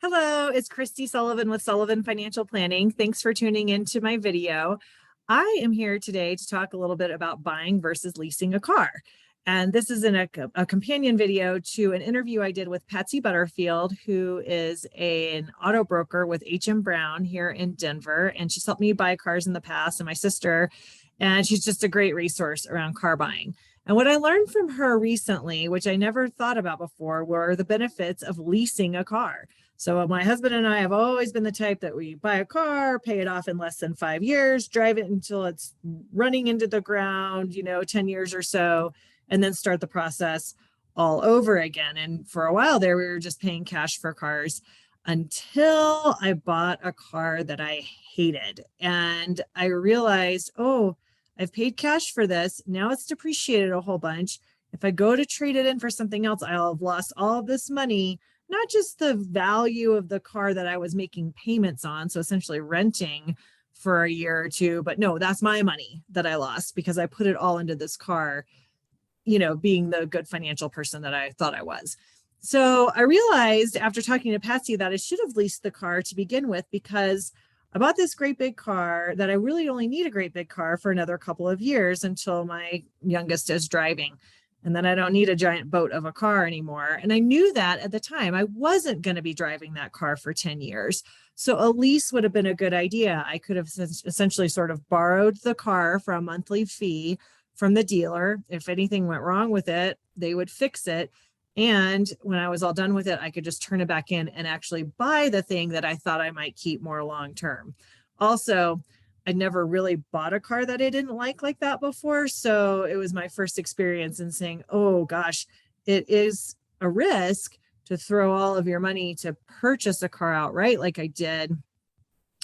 Hello, it's Kristi Sullivan with Sullivan Financial Planning. Thanks for tuning into my video. I am here today to talk a little bit about buying versus leasing a car. And this is a companion video to an interview I did with Patsy Butterfield, who is an auto broker with H.M. Brown here in Denver. And she's helped me buy cars in the past, and my sister. And she's just a great resource around car buying. And what I learned from her recently, which I never thought about before, were the benefits of leasing a car. So my husband and I have always been the type that we buy a car, pay it off in less than 5 years, drive it until it's running into the ground, 10 years or so, and then start the process all over again. And for a while there, we were just paying cash for cars until I bought a car that I hated. And I realized, oh, I've paid cash for this. Now it's depreciated a whole bunch. If I go to trade it in for something else, I'll have lost all of this money, not just the value of the car that I was making payments on, so essentially renting for a year or two, but no, that's my money that I lost because I put it all into this car, being the good financial person that I thought I was. So I realized after talking to Patsy that I should have leased the car to begin with, because I bought this great big car that I really only need a great big car for another couple of years until my youngest is driving. And then I don't need a giant boat of a car anymore. And I knew that at the time. I wasn't going to be driving that car for 10 years. So a lease would have been a good idea. I could have essentially sort of borrowed the car for a monthly fee from the dealer. If anything went wrong with it, they would fix it. And when I was all done with it, I could just turn it back in and actually buy the thing that I thought I might keep more long term. Also, I'd never really bought a car that I didn't like that before. So it was my first experience in saying, oh gosh, it is a risk to throw all of your money to purchase a car outright like I did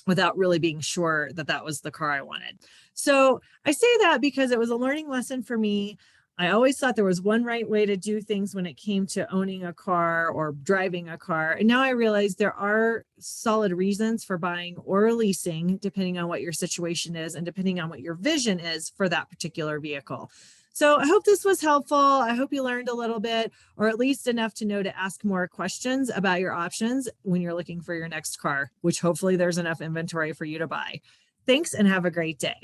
without really being sure that that was the car I wanted. So I say that because it was a learning lesson for me. I always thought there was one right way to do things when it came to owning a car or driving a car. And now I realize there are solid reasons for buying or leasing, depending on what your situation is and depending on what your vision is for that particular vehicle. So I hope this was helpful. I hope you learned a little bit, or at least enough to know to ask more questions about your options when you're looking for your next car, which hopefully there's enough inventory for you to buy. Thanks and have a great day.